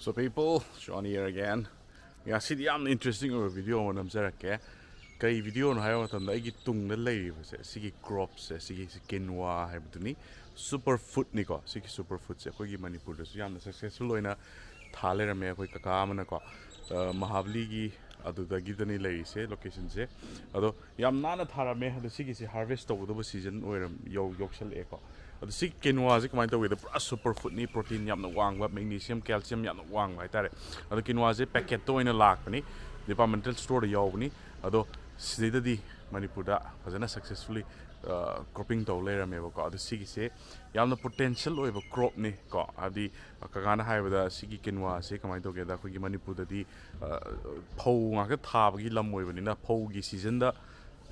So people, Sean here again. Yeah, see the interesting video on namjarake. Kai video no hayo tanda igi tungda leibase sigi crops sigi quinoa haibduni superfood ni ko sigi superfood se koi gi Manipur da su yamna successful oina thale rame koi kaka amana ko Mahabali gi adu da gi dani lei se location se ado yam nana thara me da sigi se harvest to do season oiram yoksal e ko adu sigi quinoa se kamai to with the superfood ni protein yamna wangwa magnesium calcium yamna wangwa haitare adu quinoa se packet to oina lakpani departmental store da yawni ado Sidadi Manipur fazana successfully cropping to layer me ko adu sigi se yamna potential oiba crop ni ko adi kagana haibada sigi quinoa se kamai to ge da ko gi Manipur da di phau nga ka thabagi lam oibani na phau gi season da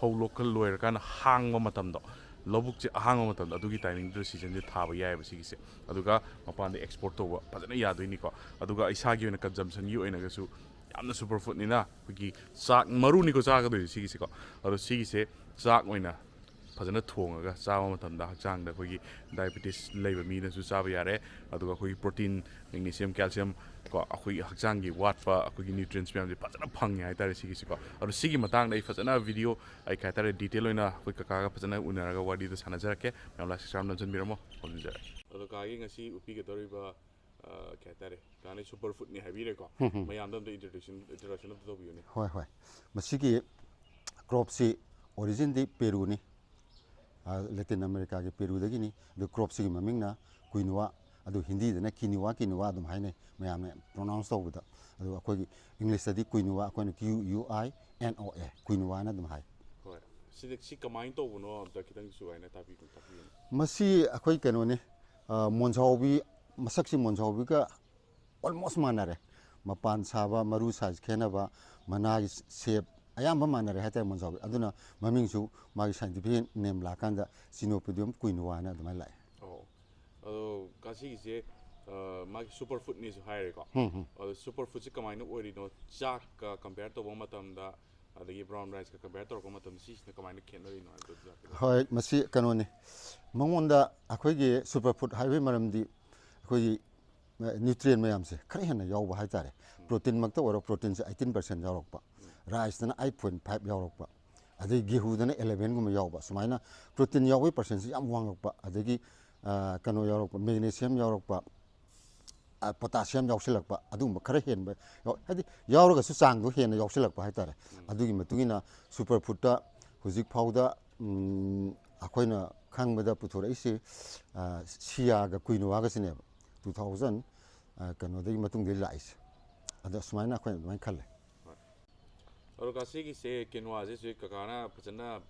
phau local loyer kan hangma matam do lobuk che hangma matam adu gi timing do season de thaba yai ba sigi se aduga mapan de export to fazana yadoi ni ko aduga isa gi na consumption gi oina ga su yamna superfood ni na ki sak maru ni ko sa ga do sigi se ko ado sigi se sak oina fazana thonga chawa matam da chang da ki diabetes leiba mi na su sa ba yare aduga ki protein magnesium calcium ko akhui hakchang gi wat pa ki nutrients me fazana phang ya tare sigi se ko ado sigi matang dai fazana video ai ka tare detail oina ki ka ga fazana unara ga wadi da sana jarake mamla sistam na jan miramo onjare ado ka gi ngasi upi ge doriba Katare, Kani superfood ni heavy reco. My under the introduction of the unit. Why? Masiki crop si origin di Peru ni Latin America ke Peru dagini the crop si mamingna quinoa adu Hindi na quinoa dum haine mayam pronounce over da adu akoi English di quinoa akoi QUINOA quinoa na dum hai. Si kamai to no da kitang su haine tapi masi akoi kanone monsawi Masakshi Monsawiga almost manare. Mapan Saba, Maru size Kenava, Manag shape. I am a manner at Monsawi. Aduna, Mamingsu, my scientific name Lakanda, Sinopodium, Quinoa, my life. Oh, Kasi is my superfood needs higher. Superfood combine already no jack compared to Womatam, the brown rice compared to Womatam, the combined canary. Hi, Masi Canone. Mamunda, Aquagi, superfood highway maramdi. Nutrient mayam se khare hena yaw ba haitare protein makta waro protein se 18% yawrok pa rice na 8.5 yawrok pa adai gehu dana 11 gum yaw ba sumaina protein yawi percent se yam wangrok pa adagi kano yawrok pa magnesium yawrok pa potassium yawsilak pa adum khare hen ba hadi yawrok su chang do hen yawsilak pa haitare adugi matugina superfood ta huzik phauda akoina khangbada puthora isi sia ga quinoa ga sine 2000 kano dei matung de lais ada sumaina khoi mai khalle aur kasi ki se quinoa je kakana phajana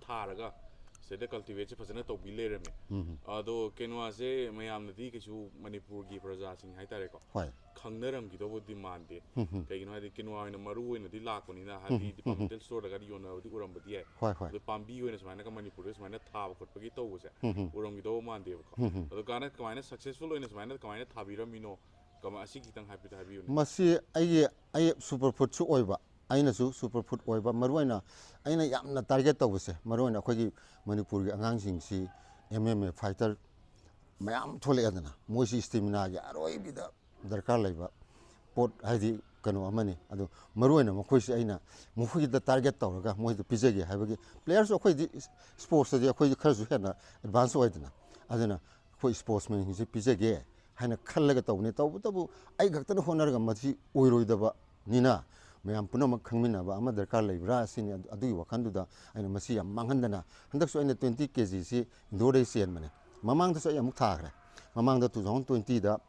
tharaga se de cultivate se phajana to bile reme ado quinoa se mayam nadi ke chu Manipur gi praja sing hai tare ko khangnaram gi do demand de kaigino hadi quinoa ina maru ina di lakoni na hadi departmental store daga yona di uram badi hai de pambi oina smaina ka Manipur smaina thab khot pagi to se uram gi do man de ko ado kana kamaina successful oina smaina kamaina thabira mino kama asi kitang happy habi masi ai superfood su oiba aina su superfood oiba maruina aina yamna target tawse maruina khoi Manipur gi angang sing si MMA fighter mayam thole adana moisi stamina gi aroi bida darkar laiba pot haidi kano amani adu maruina mo khoisi aina mo khoi da target tawraga moi da pijegi haibagi players khoi di sports di khoi kharsu hena advance oidana adana khoi sportsman hi pijegi haina khallaga tawni tabu ai gaktana honarga mati oiroidaba nina mayam punama khangmina ama darkar laibra sini adui wakhanduda aina masi yam manghandana handaksu aina 20 kg si indore sen mane mamang da so yam thagre mamang da 2020 da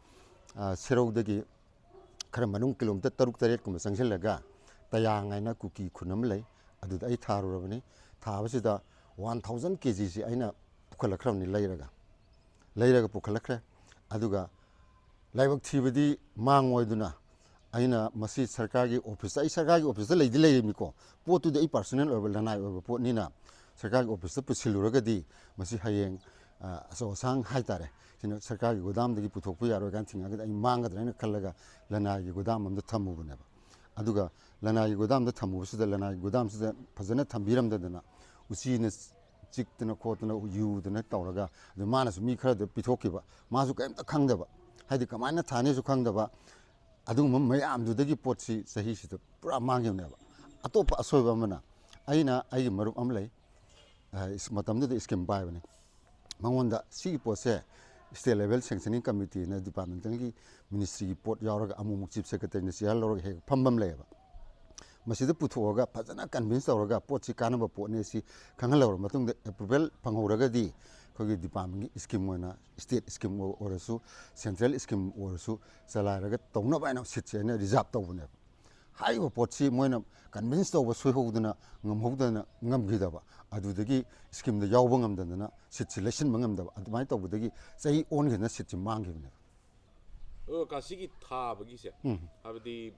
serogdagi khara manung kilometer 3 kum sangsilaga tayang aina kuki khunam lei aduda ai tharurabani thabasida 1000 kg si aina pukhalakramni leiraga pukhalakre aduga laibak thibadi mangoiduna aina masi sarkar office ai sarkar office leidi leimiko potu de personal or lanai or pot nina sarkar office pusiluraga di masi hayeng so sang haitare sino sarkar godam de puthokpu yaro gan thinga ai mangada na khallaga lanai godam am da thamu bune ba aduga lanai godam da thamu sida lanai godam sida phajana thambiram da dana usi na chiktana khotana yu dana tawraga de manas mi khara de pithokiba masu kaim ta khangdaba ꯍꯥꯏꯗꯤ ꯀꯃꯥꯏꯅ ꯊꯥꯅꯤꯁꯨ ꯈꯪꯗꯕ ꯑꯗꯨꯒꯨꯝꯕ ꯃꯌꯥꯝꯗꯨꯗꯒꯤ ꯄꯣꯠꯁꯤ ꯆꯍꯤꯁꯤꯗ ꯄꯨꯔꯥ ꯃꯥꯡꯈꯤꯕꯅꯦꯕ ꯑꯇꯣꯞꯄ ꯑꯁꯣꯏꯕ ꯑꯃꯅ ꯑꯩꯒꯤ ꯃꯔꯨꯞ ꯑꯃ ꯂꯩ ꯃꯇꯝꯗꯨꯗ ꯁ꯭ꯀꯤꯝ ꯄꯥꯏꯕꯅꯤ ꯃꯉꯣꯟꯗ ꯁꯤꯒꯤ ꯄꯣꯠꯁꯦ ꯁ꯭ꯇꯦꯠ ꯂꯦꯚꯦꯜ ꯁꯦꯡꯁꯅꯤꯡ ꯀꯃꯤꯇꯤꯅ ꯗꯤꯄꯥꯔꯠꯃꯦꯟꯇꯦꯜꯒꯤ ꯃꯤꯅꯤꯁꯇ꯭ꯔꯤꯒꯤ ꯄꯣꯠ ꯌꯥꯎꯔꯒ ꯑꯃꯨꯛ ꯆꯤꯞ ꯁꯦꯀ꯭ꯔꯦꯇꯔꯤꯅ ꯆꯤꯌꯥꯔ ꯂꯧꯔꯒ ꯍꯦꯛ ꯐꯝꯕ ꯂꯩꯌꯦꯕ ꯃꯁꯤꯗ ꯄꯨꯊꯣꯛꯑꯒ ꯐꯖꯅ ꯀꯟꯚꯤꯟꯁ ꯇꯧꯔꯒ ꯄꯣꯠꯁꯤ ꯀꯥꯟꯅꯕ ꯄꯣꯠꯅꯤ ꯁꯤ ꯈꯪꯍꯜꯂꯕ ꯃꯇꯨꯡꯗ ꯑꯦꯄ꯭ꯔꯨꯚꯦꯜ ꯐꯪꯍꯧꯔꯒꯗꯤ ꯑꯩꯈꯣꯏꯒꯤ ꯗꯤꯄꯥꯔꯠꯃꯦꯟꯒꯤ ꯁ꯭ꯀꯤꯝ ꯑꯣꯏꯅ ꯁ꯭ꯇꯦꯠ ꯁ꯭ꯀꯤꯝ ꯑꯣꯏꯔꯁꯨ ꯁꯦꯟꯇ꯭ꯔꯦꯜ ꯁ꯭ꯀꯤꯝ ꯑꯣꯏꯔꯁꯨ ꯆꯂꯥꯏꯔꯒ ꯇꯧꯅꯕ ꯍꯥꯏꯅ ꯁꯤꯠꯁꯦ ꯑꯩꯅ ꯔꯤꯖꯥꯞ ꯇꯧꯕꯅꯦꯕ ꯍꯥꯏꯔꯤꯕ ꯄꯣꯠꯁꯤ ꯃꯣꯏꯅ ꯀꯟꯚꯤꯟꯁ ꯇꯧꯕ ꯁꯣꯏꯍꯧꯗꯅ ꯉꯝꯈꯤꯗꯕ ꯑꯗꯨꯗꯒꯤ ꯁ꯭ꯀꯤꯝꯗ ꯌꯥꯎꯕ ꯉꯝꯗꯗꯅ ꯁꯤꯠꯁꯤ ꯂꯩꯁꯤꯟꯕ ꯉꯝꯗꯕ ꯑꯗꯨꯃꯥꯏꯅ ꯇꯧꯕꯗꯒꯤ ꯆꯍꯤ ꯑꯣꯟꯈꯤꯗꯅ ꯁꯤꯠꯁꯤ ꯃꯥꯡꯈꯤꯕꯅꯦꯕ ꯀꯥꯁꯤꯒꯤ ꯊꯥꯕꯒꯤꯁꯦ ꯍꯥꯏꯕꯗꯤ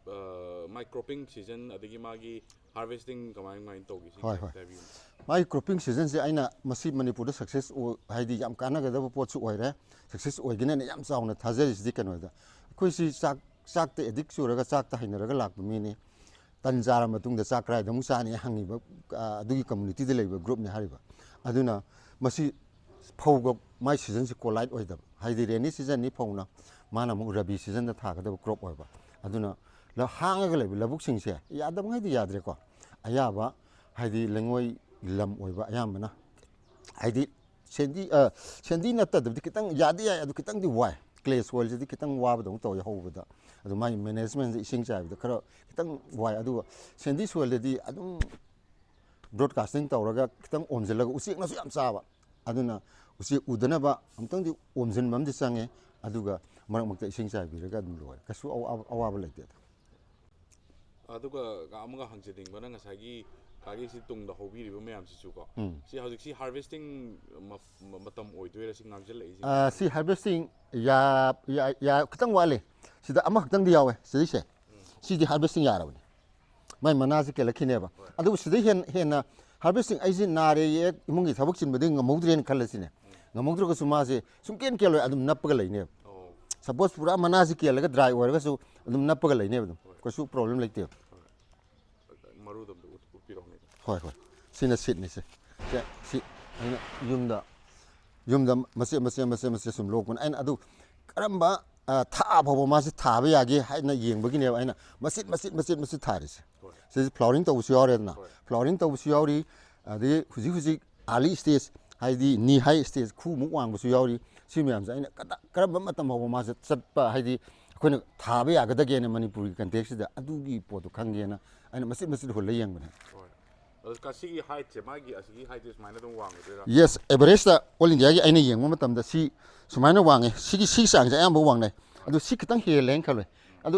ꯃꯥꯏ ꯀ꯭ꯔꯣꯞꯄꯤꯡ ꯁꯤꯖꯟ ꯑꯗꯒꯤ ꯃꯥꯒꯤ ꯍꯥꯔꯚꯦꯁꯇꯤꯡ ꯀꯃꯥꯏꯅ ꯇꯧꯒꯦ ꯁꯤꯒꯤ ꯍꯣꯏ ꯍꯣꯏ ꯍꯥꯏꯕꯤꯌꯨ ꯃꯥꯒꯤ ꯀ꯭ꯔꯣꯞꯄꯤꯡ ꯁꯤꯖꯟꯁꯦ ꯑꯩꯅ ꯃꯁꯤ ꯃꯅꯤꯄꯨꯔꯗ ꯁꯛꯁꯦꯁ ꯍꯥꯏꯗꯤ ꯌꯥꯝ ꯀꯥꯟꯅꯒꯗꯕ ꯄꯣꯠꯁꯨ ꯑꯣꯏꯔꯦ ꯁꯛꯁꯦꯁ ꯑꯣꯏꯒꯅꯦꯅ ꯌꯥꯝ ꯆꯥꯎꯅ ꯊꯥꯖꯔꯤꯁꯤꯗꯤ ꯀꯩꯅꯣꯗ ꯑꯩꯈꯣꯏꯁꯤ ꯆꯥꯛꯇ ꯑꯦꯗꯤꯛ ꯆꯨꯔꯒ ꯆꯥꯛꯇ ꯍꯩꯅꯔꯒ ꯂꯥꯛꯄ ꯃꯤꯅꯤ ꯇꯟ ꯆꯥꯔ ꯃꯇꯨꯡꯗ ꯆꯥꯛ ꯀꯗꯥꯏꯗ ꯑꯃꯨꯛ ꯆꯥꯅꯤ ꯍꯪꯉꯤꯕ ꯑꯗꯨꯒꯤ ꯀꯝꯃꯨꯅꯤꯇꯤꯗ ꯂꯩꯕ ꯒ꯭ꯔꯨꯞꯅꯤ ꯍꯥꯏꯔꯤꯕ ꯑꯗꯨꯅ ꯃꯁꯤ ꯐꯧꯒ ꯃꯥꯏ ꯁꯤꯖꯟꯁꯤ ꯀꯣꯂꯥꯏꯠ ꯑꯣꯏꯗꯕ ꯍꯥꯏꯗꯤ ꯔꯦꯅꯤ ꯁꯤꯖꯟꯅꯤ ꯐꯧꯅ ꯃꯥꯅ ꯑꯃꯨꯛ ꯔꯕꯤ ꯁꯤꯖꯟꯗ ꯊꯥꯒꯗꯕ ꯀ꯭ꯔꯣꯞ ꯑꯣꯏꯕ ꯑꯗꯨꯅ ꯍꯥꯡꯉꯒ ꯂꯩꯕ ꯂꯧꯕꯨꯛꯁꯤꯡꯁꯦ ꯌꯥꯗꯕꯉꯩꯗꯤ ꯌꯥꯗ꯭ꯔꯦꯀꯣ ꯑꯌꯥꯕ ꯍꯥꯏꯗꯤ ꯂꯩꯉꯣꯏ ꯂꯝ ꯑꯣꯏꯕ ꯑꯌꯥꯝꯕꯅ ꯍꯥꯏꯗꯤ ꯁꯦꯟꯗꯤ ꯅꯠꯇꯗꯕꯗꯤ ꯈꯤꯇꯪ ꯌꯥꯗꯤ ꯌꯥꯏ ꯑꯗꯨ ꯈꯤꯇꯪꯗꯤ ꯋꯥꯏ ꯀ꯭ꯂꯦ ꯁꯣꯏꯜꯁꯤꯗꯤ ꯈꯤꯇꯪ ꯋꯥꯕꯗꯧꯅ ꯇꯧꯋꯤ ꯍꯧꯕꯗ ꯑꯗꯨ ꯃꯥꯒꯤ ꯃꯦꯅꯦꯖꯃꯦꯟꯁꯦ ꯏꯁꯤꯡ ꯆꯥꯏꯕꯗ ꯈꯔ ꯈꯤꯇꯪ ꯋꯥꯏ ꯑꯗꯨꯒ ꯁꯦꯟꯗꯤ ꯁꯣꯏꯜꯗꯗꯤ ꯑꯗꯨꯝ ꯕ꯭ꯔꯣꯗꯀꯥꯁꯇꯤꯡ ꯇꯧꯔꯒ ꯈꯤꯇꯪ ꯑꯣꯝꯁꯤꯜꯂꯒ ꯎꯆꯦꯛꯅꯁꯨ ꯌꯥꯝ ꯆꯥꯕ ꯑꯗꯨꯅ ꯎꯆꯦꯛ ꯎꯗꯅꯕ ꯑꯃꯨꯛꯇꯪꯗꯤ ꯑꯣꯝꯁꯤꯟꯕ ꯑꯃꯗꯤ ꯆꯪꯉꯦ ꯑꯗꯨꯒ ꯃꯔꯛ ꯃꯔꯛꯇ ꯏꯁꯤꯡ ꯆꯥꯏꯕꯤꯔꯒ ꯑꯗꯨꯝ ꯂꯣꯏꯔꯦ ꯀꯩꯁꯨ ꯑꯋꯥꯕ ꯂꯩꯇꯦ ꯑꯗꯨꯒ ꯑꯃꯒ ꯍꯪꯖꯅꯤꯡꯕꯅ ꯉꯁꯥꯏꯒꯤ ꯀꯥꯒꯤꯁꯤ ꯇꯨꯡꯗ ꯍꯧꯕꯤꯔꯤꯕ ꯃꯌꯥꯝꯁꯤꯁꯨ ꯀꯣ ꯁꯤ ꯍꯧꯖꯤꯛꯁꯤ ꯍꯥꯔꯚꯦꯁꯇꯤꯡ ꯃꯇꯝ ꯑꯣꯏꯗꯣꯏꯔꯥ ꯁꯤ ꯉꯥꯡꯁꯤꯜꯂꯛꯏꯁꯤ ꯁꯤ ꯍꯥꯔꯚꯦꯁꯇꯤꯡ ꯈꯤꯇꯪ ꯋꯥꯠꯂꯤ ꯁꯤꯗ ꯑꯃꯈꯛꯇꯪꯗꯤ ꯌꯥꯎꯋꯦ ꯁꯤꯗꯩꯁꯦ ꯁꯤꯗꯤ ꯍꯥꯔꯚꯦꯁꯇꯤꯡ ꯌꯥꯔꯕꯅꯤ ꯃꯥꯏ ꯃꯅꯥꯁꯤ ꯀꯦꯜꯂꯛꯈꯤꯅꯦꯕ ꯑꯗꯨꯕꯨ ꯁꯤꯗꯩ ꯍꯦꯟꯅ ꯍꯥꯔꯚꯦꯁꯇꯤꯡ ꯑꯩꯁꯤ ꯅꯥꯔꯦ ꯌꯦꯛ ꯏꯃꯨꯡꯒꯤ ꯊꯕꯛ ꯆꯤꯟꯕꯗꯒꯤ ꯉꯝꯍꯧꯗ꯭ꯔꯦꯅ ꯈꯜꯂꯁꯤꯅꯦ ꯉꯝꯍꯧꯗ꯭ꯔꯒꯁꯨ ꯃꯥꯁꯦ ꯁꯨꯡꯀꯦꯟ ꯀꯦꯜꯂꯣꯏ ꯑꯗꯨꯝ ꯅꯞꯄꯒ ꯂꯩꯅꯦꯕ ꯁꯄꯣꯁ ꯄꯨꯔꯥ ꯃꯅꯥꯁꯤ ꯀꯦꯜꯂꯒ ꯗ꯭ꯔꯥꯏ ꯑꯣꯏꯔꯒꯁꯨ ꯑꯗꯨꯝ ꯅꯞꯄꯒ ꯂꯩꯅꯦꯕ ꯑꯗꯨꯝ ꯀꯩꯁꯨ ꯄ꯭ꯔꯣꯕ꯭ꯂꯦꯝ ꯂꯩꯇꯦꯕ ꯃꯔꯨꯗꯣ ꯎꯠꯄꯤꯔꯛꯑꯣꯅꯦ ꯍꯣꯏ ꯍꯣꯏ ꯁꯤꯅ ꯁꯤꯠꯅꯤꯁꯦ ꯁꯤ ꯑꯩꯅ ꯌꯨꯝꯗ ꯃꯆꯦꯠ ꯁꯨꯝ ꯂꯣꯛꯄꯅꯦ ꯑꯩꯅ ꯑꯗꯨ ꯀꯔꯝꯕ ꯊꯥ ꯐꯥꯎꯕ ꯃꯥꯁꯤ ꯊꯥꯕ ꯌꯥꯒꯦ ꯍꯥꯏꯅ ꯌꯦꯡꯕꯒꯤꯅꯦꯕ ꯑꯩꯅ ꯃꯆꯦꯠ ꯊꯥꯔꯤꯁꯦ ꯁꯤꯁꯦ ꯐ꯭ꯂꯥꯋꯔꯤꯡ ꯇꯧꯕꯁꯨ ꯌꯥꯎꯔꯦꯗꯅ ꯐ꯭ꯂꯥꯋꯔꯤꯡ ꯇꯧꯕꯁꯨ ꯌꯥꯎꯔꯤ ꯑꯗꯒꯤ ꯍꯧꯖꯤꯛ ꯑꯥꯔꯂꯤ ꯁ꯭ꯇꯦꯖ ꯍꯥꯏꯗꯤ ꯅꯤ ꯍꯥꯏ ꯁ꯭ꯇꯦꯖ ꯈꯨꯃꯨꯛ ꯋꯥꯡꯕꯁꯨ ꯌꯥꯎꯔꯤ ꯁꯤ ꯃꯌꯥꯝꯁꯦ ꯑꯩꯅ ꯀꯔꯝꯕ ꯃꯇꯝ ꯐꯥꯎꯕ ꯃꯥꯁꯦ ꯆꯠꯄ ꯍꯥꯏꯗꯤ ꯑꯩꯈꯣꯏꯅ ꯊꯥꯕ ꯌꯥꯒꯗꯒꯦꯅ ꯃꯅꯤꯄꯨꯔꯒꯤ ꯀꯟꯇꯦꯛꯁꯁꯤꯗ ꯑꯗꯨꯒꯤ ꯄꯣꯠꯇꯣ ꯈꯪꯒꯦꯅ ꯑꯩꯅ ꯃꯆꯦꯠ ꯍꯨꯜꯂ ꯌꯦꯡꯕꯅꯦ ꯁꯤꯒꯤ ꯍꯥꯏꯠꯁꯦ ꯃꯥꯒꯤ ꯑꯁꯤꯒꯤ ꯍꯥꯏꯠꯁꯦ ꯁꯨꯃꯥꯏꯅ ꯑꯗꯨꯝ ꯋꯥꯡꯒꯗꯣꯏꯔꯥ ꯌꯦꯁ ꯑꯦꯚꯔꯦꯖꯇ ꯑꯣꯜ ꯏꯟꯗꯤꯌꯥꯒꯤ ꯑꯩꯅ ꯌꯦꯡꯕ ꯃꯇꯝꯗ ꯁꯤ ꯁꯨꯃꯥꯏꯅ ꯋꯥꯡꯉꯦ ꯁꯤ ꯆꯥꯡꯁꯦ ꯑꯌꯥꯝꯕ ꯋꯥꯡꯅꯩ ꯑꯗꯨ ꯁꯤ ꯈꯤꯇꯪ ꯍꯦꯜꯂꯦ ꯍꯥꯏꯅ ꯈꯜꯂꯦ ꯑꯗꯨ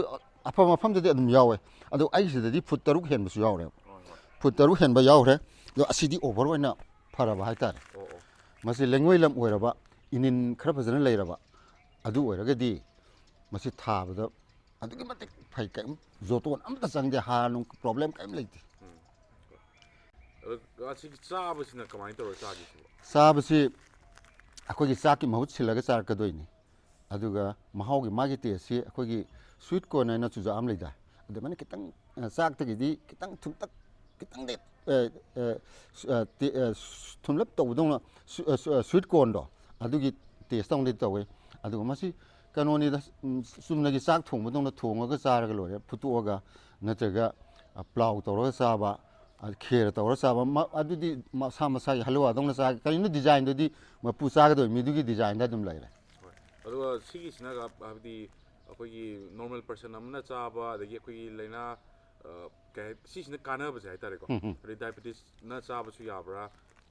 ꯑꯐꯕ ꯃꯐꯝꯗꯗꯤ ꯑꯗꯨꯝ ꯌꯥꯎꯋꯦ ꯑꯗꯨ ꯑꯩꯒꯤꯁꯤꯗꯗꯤ ꯐꯨꯠ 6 ꯍꯦꯟꯕꯁꯨ ꯌꯥꯎꯔꯦꯕ ꯐꯨꯠ 6 ꯍꯦꯟꯕ ꯌꯥꯎꯈ꯭ರೆ ꯑꯗꯣ ꯑꯁꯤꯗꯤ ꯑꯣꯚꯔ ꯑꯣꯏꯅ ꯐꯔꯕ ꯍꯥꯏꯇꯥꯔꯦ ꯃꯁꯤ ꯂꯩꯉꯣꯏ ꯂꯝ ꯑꯣꯏꯔꯕ ꯏꯅꯤꯟ ꯈꯔ ꯐꯖꯅ ꯂꯩꯔꯕ ꯑꯗꯨ ꯑꯣꯏꯔꯒꯗꯤ ꯃꯁꯤ ꯊꯥꯕꯗ ꯑꯗꯨꯛꯀꯤ ꯃꯇꯤꯛ ꯐꯩ ꯀꯔꯤꯝ ꯖꯣꯇꯣꯟ ꯑꯃꯇ ꯆꯪꯗꯦ ꯍꯥꯔ ꯅꯨꯡ ꯄ꯭ꯔꯣꯕ꯭ꯂꯦꯝ ꯀꯔꯤꯝ ꯂꯩꯇꯦ ꯑꯁꯤꯒꯤ ꯆꯥꯕꯁꯤꯅ ꯀꯃꯥꯏꯅ ꯇꯧꯔꯒ ꯆꯥꯒꯦꯁꯤꯕꯣ ꯆꯥꯕꯁꯤ ꯑꯩꯈꯣꯏꯒꯤ ꯆꯥꯛꯀꯤ ꯃꯍꯨꯠ ꯁꯤꯜꯂꯒ ꯆꯥꯔꯛꯀꯗꯣꯏꯅꯤ ꯑꯗꯨꯒ ꯃꯍꯥꯎꯒꯤ ꯃꯥꯒꯤ ꯇꯦꯁꯁꯤ ꯑꯩꯈꯣꯏꯒꯤ ꯁ꯭ꯋꯤꯠ ꯀꯣꯔꯟ ꯍꯥꯏꯅ ꯆꯨꯖꯥꯛ ꯑꯃ ꯂꯩꯗꯥꯏ ꯑꯗꯨꯃꯥꯏꯅ ꯈꯤꯇꯪ ꯆꯥꯛꯇꯒꯤꯗꯤ ꯈꯤꯇꯪ ꯊꯨꯝꯇꯛ ꯈꯤꯇꯪꯗꯤ ꯊꯨꯝꯂꯞ ꯇꯧꯕꯗꯧꯅ ꯁ꯭ꯋꯤꯠ ꯀꯣꯔꯟꯗꯣ ꯑꯗꯨꯒꯤ ꯇꯦꯁ ꯇꯧꯅꯗꯤ ꯇꯧꯋꯦ ꯑꯗꯨꯒ ꯃꯁꯤ ꯀꯩꯅꯣꯅꯤꯗ ꯆꯨꯝꯅꯒꯤ ꯆꯥꯛ ꯊꯣꯡꯕꯗꯧꯅ ꯊꯣꯡꯉꯒ ꯆꯥꯔꯒ ꯂꯣꯏꯔꯦ ꯐꯨꯠꯇꯣꯛꯑꯒ ꯅꯠꯇ꯭ꯔꯒ ꯄ꯭ꯂꯥꯎ ꯇꯧꯔꯒ ꯆꯥꯕ ꯈꯦꯔ ꯇꯧꯔ ꯆꯥꯕ ꯑꯗꯨꯗꯤ ꯃꯁꯥꯒꯤ ꯍꯂꯨꯋꯥꯗꯧꯅ ꯆꯥꯒꯦ ꯀꯔꯤꯅꯣ ꯗꯤꯖꯥꯏꯟꯗꯨꯗꯤ ꯃꯄꯨ ꯆꯥꯒꯗꯧꯕ ꯃꯤꯗꯨꯒꯤ ꯗꯤꯖꯥꯏꯟꯗ ꯑꯗꯨꯝ ꯂꯩꯔꯦ ꯑꯗꯨꯒ ꯁꯤꯒꯤꯁꯤꯅ ꯍꯥꯏꯕꯗꯤ ꯑꯩꯈꯣꯏꯒꯤ ꯅꯣꯔꯃꯦꯜ ꯄꯔꯁꯟ ꯑꯃꯅ ꯆꯥꯕ ꯑꯗꯒꯤ ꯑꯩꯈꯣꯏꯒꯤ ꯂꯥꯏꯅꯥ ꯁꯤꯁꯤꯅ ꯀꯥꯟꯅꯕꯁꯦ ꯍꯥꯏꯇꯥꯔꯦꯀꯣ ꯑꯗꯩ ꯗꯥꯏꯕꯦꯇꯤꯁꯅ ꯆꯥꯕꯁꯨ ꯌꯥꯕ꯭ꯔꯥ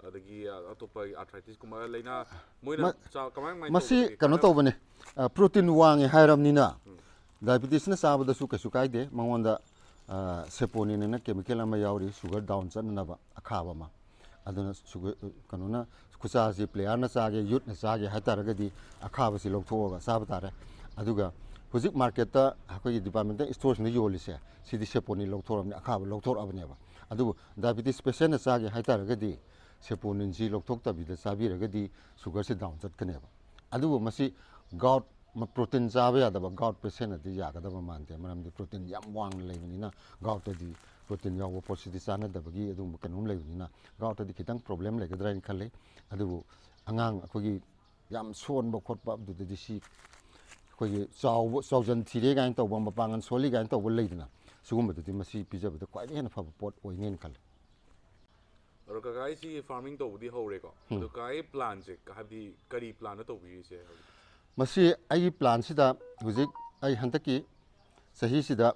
ꯑꯗꯒꯤ ꯑꯇꯣꯞꯄ ꯑꯥꯔꯊ꯭ꯔꯥꯏꯇꯤꯁꯀꯨꯝꯕ ꯂꯥꯏꯅꯥ ꯃꯣꯏꯅ ꯀꯃꯥꯏꯅ ꯃꯁꯤ ꯇꯧꯕꯗꯒꯤ ꯀꯩꯅꯣ ꯇꯧꯕꯅꯦ ꯄ꯭ꯔꯣꯇꯤꯟ ꯋꯥꯡꯉꯦ ꯍꯥꯏꯔꯕꯅꯤꯅ ꯗꯥꯏꯕꯦꯇꯤꯁꯅ ꯆꯥꯕꯗꯁꯨ ꯀꯩꯁꯨ ꯀꯥꯏꯗꯦ ꯃꯉꯣꯟꯗ ꯁꯦꯄꯣꯅꯤꯟ ꯑꯅ ꯀꯦꯃꯤꯀꯦꯜ ꯑꯃ ꯌꯥꯎꯔꯤ ꯁꯨꯒꯔ ꯗꯥꯎꯟ ꯆꯠꯅꯅꯕ ꯑꯈꯥꯕ ꯑꯃ ꯑꯗꯨꯅ ꯀꯩꯅꯣꯅ ꯈꯨꯆꯥꯁꯤ ꯄ꯭ꯂꯦꯌꯥꯔꯅ ꯆꯥꯒꯦ ꯌꯨꯠꯅ ꯆꯥꯒꯦ ꯍꯥꯏꯇꯥꯔꯒꯗꯤ ꯑꯈꯥꯕꯁꯤ ꯂꯧꯊꯣꯛꯑꯒ ꯆꯥꯕ ꯇꯥꯔꯦ ꯑꯗꯨꯒ ꯍꯧꯖꯤꯛ ꯃꯥꯔꯀꯦꯠꯇ ꯑꯩꯈꯣꯏꯒꯤ ꯗꯤꯄꯥꯔꯠꯃꯦꯟꯇꯦꯜ ꯏꯁꯇꯣꯔꯁꯤꯡꯗ ꯌꯣꯜꯂꯤꯁꯦ ꯁꯤꯗꯤ ꯁꯦꯄꯣꯅꯤꯟ ꯂꯧꯊꯣꯛꯑꯕꯅꯤ ꯑꯈꯥꯕ ꯂꯧꯊꯣꯔꯛꯑꯕꯅꯦꯕ ꯑꯗꯨꯕꯨ ꯗꯥꯏꯕꯦꯇꯤꯁ ꯄꯦꯁꯦꯟꯅ ꯆꯥꯒꯦ ꯍꯥꯏꯇꯥꯔꯒꯗꯤ ꯁꯦꯄꯣꯅꯤꯟꯁꯤ ꯂꯧꯊꯣꯛꯇꯕꯤꯗ ꯆꯥꯕꯤꯔꯒꯗꯤ ꯁꯨꯒꯔꯁꯤ ꯗꯥꯎꯟ ꯆꯠꯀꯅꯦꯕ ꯑꯗꯨꯕꯨ ꯃꯁꯤ ꯒꯥꯎꯠ ꯄ꯭ꯔꯣꯇꯤꯟ ꯆꯥꯕ ꯌꯥꯗꯕ ꯒꯥꯎꯠ ꯄꯦꯁꯦꯟꯅꯗꯤ ꯌꯥꯒꯗꯕ ꯃꯥꯟꯗꯦ ꯃꯔꯝꯗꯤ ꯄ꯭ꯔꯣꯇꯤꯟ ꯌꯥꯝ ꯋꯥꯡꯅ ꯂꯩꯕꯅꯤꯅ ꯒꯥꯎꯠꯇꯗꯤ ꯄ꯭ꯔꯣꯇꯤꯟ ꯌꯥꯎꯕ ꯄꯣꯠꯁꯤꯗꯤ ꯆꯥꯟꯅꯗꯕꯒꯤ ꯑꯗꯨꯒꯨꯝꯕ ꯀꯩꯅꯣꯝ ꯂꯩꯕꯅꯤꯅ ꯒꯥꯎꯠꯇꯗꯤ ꯈꯤꯇꯪ ꯄ꯭ꯔꯣꯕ꯭ꯂꯦꯝ ꯂꯩꯒꯗ꯭ꯔꯥ ꯍꯥꯏꯅ ꯈꯜꯂꯤ ꯑꯗꯨꯕꯨ ꯑꯉꯥꯡ ꯑꯩꯈꯣꯏꯒꯤ ꯌꯥꯝ ꯁꯣꯟꯕ ꯈꯣꯠꯄ ꯑꯗꯨꯗꯗꯤ ꯁꯤ ꯑꯩꯈꯣꯏꯒꯤ ꯆꯥꯎꯖꯟ ꯊꯤꯔꯦ ꯀꯥꯏꯅ ꯇꯧꯕ ꯃꯄꯥꯡꯒꯜ ꯁꯣꯜꯂꯤ ꯀꯥꯏꯅ ꯇꯧꯕ ꯂꯩꯗꯅ ꯁꯤꯒꯨꯝꯕꯗꯨꯗꯤ ꯃꯁꯤ ꯄꯤꯖꯕꯗ ꯈ꯭ꯋꯥꯏꯗꯒꯤ ꯍꯦꯟꯅ ꯐꯕ ꯄꯣꯠ ꯑꯣꯏꯅꯦꯅ ꯈꯜꯂꯤ ꯑꯗꯣ ꯀꯀꯥ ꯑꯩꯁꯤ ꯐꯥꯔꯃꯤꯡ ꯇꯧꯕꯗꯤ ꯍꯧꯔꯦꯀꯣ ꯑꯗꯣ ꯀꯀꯥꯒꯤ ꯄ꯭ꯂꯥꯟꯁꯦ ꯍꯥꯏꯕꯗꯤ ꯀꯔꯤ ꯄ꯭ꯂꯥꯟꯗ ꯇꯧꯕꯤꯔꯤꯁꯦ ꯃꯁꯤ ꯑꯩꯒꯤ ꯄ꯭ꯂꯥꯟꯁꯤꯗ ꯍꯧꯖꯤꯛ ꯑꯩ ꯍꯟꯗꯛꯀꯤ ꯆꯍꯤꯁꯤꯗ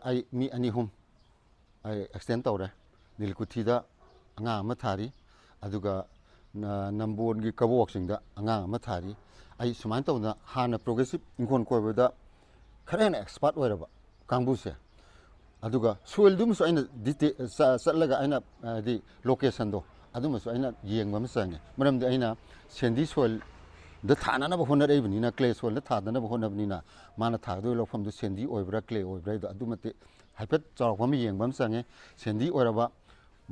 ꯑꯩ ꯃꯤ 2-3 ꯑꯩ ꯑꯦꯛꯁꯇꯦꯟ ꯇꯧꯔꯦ ꯅꯤꯜꯀꯨꯊꯤꯗ ꯑꯉꯥꯡ ꯑꯃ ꯊꯥꯔꯤ ꯑꯗꯨꯒ ꯅꯝꯕꯣꯟꯒꯤ ꯀꯕꯣꯛꯁꯤꯡꯗ ꯑꯉꯥꯡ ꯑꯃ ꯊꯥꯔꯤ ꯑꯩ ꯁꯨꯃꯥꯏꯅ ꯇꯧꯗꯅ ꯍꯥꯟꯅ ꯄ꯭ꯔꯣꯒ꯭ꯔꯦꯁꯤꯞ ꯏꯪꯈꯣꯜ ꯀꯣꯏꯕꯗ ꯈꯔ ꯍꯦꯟꯅ ꯑꯦꯛꯁꯄꯥꯔꯠ ꯑꯣꯏꯔꯕ ꯀꯥꯡꯕꯨꯁꯦ ꯑꯗꯨꯒ ꯁꯣꯏꯜꯗꯨꯃꯁꯨ ꯑꯩꯅ ꯆꯠꯂꯒ ꯑꯩꯅ ꯍꯥꯏꯗꯤ ꯂꯣꯀꯦꯁꯟꯗꯣ ꯑꯗꯨꯃꯁꯨ ꯑꯩꯅ ꯌꯦꯡꯕ ꯑꯃ ꯆꯪꯉꯦ ꯃꯔꯝꯗꯤ ꯑꯩꯅ ꯁꯦꯟꯗꯤ ꯁꯣꯏꯜꯗ ꯊꯥꯅꯅꯕ ꯍꯣꯠꯅꯔꯛꯏꯕꯅꯤꯅ ꯀ꯭ꯂꯦ ꯁꯣꯏꯜꯗ ꯊꯥꯗꯅꯕ ꯍꯣꯠꯅꯕꯅꯤ나 ꯃꯥꯅ ꯊꯥꯒꯗꯧꯔꯤꯕ ꯂꯧꯐꯝꯗꯨ ꯁꯦꯟꯗꯤ ꯑꯣꯏꯕ꯭ꯔꯥ ꯀ꯭ꯂꯦ ꯑꯣꯏꯕ꯭ꯔꯥ ꯍꯥꯏꯗꯣ ꯑꯗꯨꯃꯇꯤꯛ ꯍꯥꯏꯐꯦꯠ ꯆꯥꯎꯔꯥꯛꯄ ꯑꯃ ꯌꯦꯡꯕ ꯑꯃ ꯆꯪꯉꯦ ꯁꯦꯟꯗꯤ ꯑꯣꯏꯔꯕ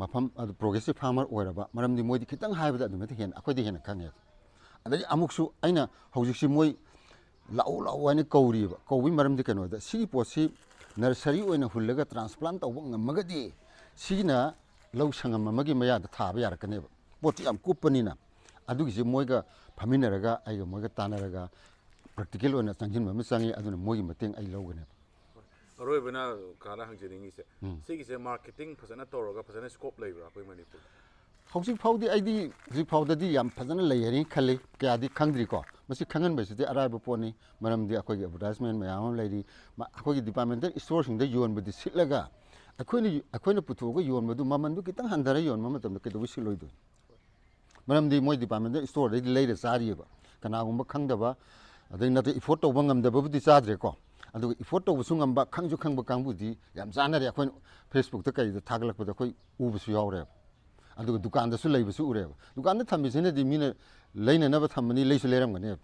ꯃꯐꯝ ꯑꯗꯨ ꯄ꯭ꯔꯣꯒ꯭ꯔꯦꯁꯤꯞ ꯐꯥꯔꯃꯔ ꯑꯣꯏꯔꯕ ꯃꯔꯝꯗꯤ ꯃꯣꯏꯗꯤ ꯈꯤꯇꯪ ꯍꯥꯏꯕꯗ ꯑꯗꯨꯃꯥꯏꯅ ꯍꯦꯟꯅ ꯑꯩꯈꯣꯏꯗꯤ ꯍꯦꯟꯅ ꯈꯪꯉꯦ ꯑꯗꯒꯤ ꯑꯃꯨꯛꯁꯨ ꯑꯩꯅ ꯍꯧꯖꯤꯛꯁꯤ ꯃꯣꯏ ꯂꯥꯛꯎ ꯍꯥꯏꯅ ꯀꯧꯔꯤꯕ ꯀꯧꯕꯒꯤ ꯃꯔꯝꯗꯤ ꯀꯩꯅꯣꯗ ꯁꯤꯒꯤ ꯄꯣꯠꯁꯤ ꯅꯔꯁꯔꯤ ꯑꯣꯏꯅ ꯍꯨꯜꯂꯒ ꯇ꯭ꯔꯥꯟꯁꯄ꯭ꯂꯥꯟ ꯇꯧꯕ ꯉꯝꯃꯒꯗꯤ ꯁꯤꯅ ꯂꯧ ꯁꯪꯉꯝ ꯑꯃꯒꯤ ꯃꯌꯥꯗ ꯊꯥꯕ ꯌꯥꯔꯛꯀꯅꯦꯕ ꯄꯣꯠꯇꯤ ꯌꯥꯝ ꯀꯨꯞꯄꯅꯤꯅ ꯑꯗꯨꯒꯤꯁꯤ ꯃꯣꯏꯒ ꯐꯝꯃꯤꯟꯅꯔꯒ ꯑꯩꯒ ꯃꯣꯏꯒ ꯇꯥꯟꯅꯔꯒ ꯄ꯭ꯔꯦꯛꯇꯤꯀꯦꯜ ꯑꯣꯏꯅ ꯆꯪꯁꯤꯟꯕ ꯑꯃ ꯆꯪꯉꯤ ꯑꯗꯨꯅ ꯃꯣꯏꯒꯤ ꯃꯇꯦꯡ ꯑꯩ ꯂꯧꯒꯅꯦꯕ ꯑꯔꯣꯏꯕꯅ ꯀꯥꯅ ꯍꯪꯖꯅꯤꯡꯉꯤꯁꯦ ꯁꯤꯒꯤꯁꯦ ꯃꯥꯔꯀꯦꯇꯤꯡ ꯐꯖꯅ ꯇꯧꯔꯒ ꯐꯖꯅ ꯁ꯭ꯀꯣꯞ ꯂꯩꯕ꯭ꯔꯥ ꯑꯩꯈꯣꯏ ꯃꯅꯤꯄꯨꯔꯗ ꯍꯧꯖꯤꯛ ꯐꯥꯎꯗꯤ ꯑꯩꯗꯤ ꯍꯧꯖꯤꯛ ꯐꯥꯎꯗꯗꯤ ꯌꯥꯝ ꯐꯖꯅ ꯂꯩ ꯍꯥꯏꯅ ꯈꯜꯂꯤ ꯀꯌꯥꯗꯤ ꯈꯪꯗ꯭ꯔꯤꯀꯣ ꯃꯁꯤ ꯈꯪꯍꯟꯕꯁꯤꯗꯤ ꯑꯔꯥꯏꯕ ꯄꯣꯠꯅꯤ ꯃꯔꯝꯗꯤ ꯑꯩꯈꯣꯏꯒꯤ ꯑꯦꯗꯚꯔꯇꯥꯏꯖꯃꯦꯟ ꯃꯌꯥꯝ ꯑꯃ ꯂꯩꯔꯤ ꯑꯩꯈꯣꯏꯒꯤ ꯗꯤꯄꯥꯔꯠꯃꯦꯟꯇꯦꯜ ꯏꯁꯇꯣꯔꯁꯤꯡꯗ ꯌꯣꯟꯕꯗꯤ ꯁꯤꯠꯂꯒ ꯑꯩꯈꯣꯏꯅ ꯄꯨꯊꯣꯛꯑꯒ ꯌꯣꯟꯕꯗꯨ ꯃꯃꯟꯗꯨ ꯈꯤꯇꯪ ꯍꯟꯊꯔ ꯌꯣꯟꯕ ꯃꯇꯝꯗ ꯀꯩꯗꯧꯕꯩ ꯁꯤꯠꯂꯣꯏꯗꯣꯏꯅꯣ ꯃꯔꯝꯗꯤ ꯃꯣꯏ ꯗꯤꯄꯥꯔꯠꯃꯦꯟꯇꯦꯜ ꯏꯁꯇꯣꯔꯗꯩꯗꯤ ꯂꯩꯔ ꯆꯥꯔꯤꯑꯕ ꯀꯅꯥꯒꯨꯝꯕ ꯈꯪꯗꯕ ꯑꯗꯩ ꯅꯠꯇ꯭ꯔꯒ ꯏꯐꯣꯔꯠ ꯇꯧꯕ ꯉꯝꯗꯕꯕꯨꯗꯤ ꯆꯥꯗ꯭ꯔꯦꯀꯣ ꯑꯗꯨꯒ ꯏꯐꯣꯔꯠ ꯇꯧꯕꯁꯨ ꯉꯝꯕ ꯈꯪꯁꯨ ꯈꯪꯕ ꯀꯥꯡꯕꯨꯗꯤ ꯌꯥꯝ ꯆꯥꯅꯔꯦ ꯑꯩꯈꯣꯏꯅ ꯐꯦꯁꯕꯨꯛꯇ ꯀꯩꯗ ꯊꯥꯒꯠꯂꯛꯄꯗ ꯑꯩꯈꯣꯏ ꯎꯕꯁꯨ ꯌꯥꯎꯔꯦꯕ ꯑꯗꯨꯒ ꯗꯨꯀꯥꯟꯗꯁꯨ ꯂꯩꯕꯁꯨ ꯎꯔꯦꯕ ꯗꯨꯀꯥꯟꯗ ꯊꯝꯃꯤꯁꯤꯅꯗꯤ ꯃꯤꯅ ꯂꯩꯅꯅꯕ ꯊꯝꯕꯅꯤ ꯂꯩꯁꯨ ꯂꯩꯔꯝꯒꯅꯦꯕ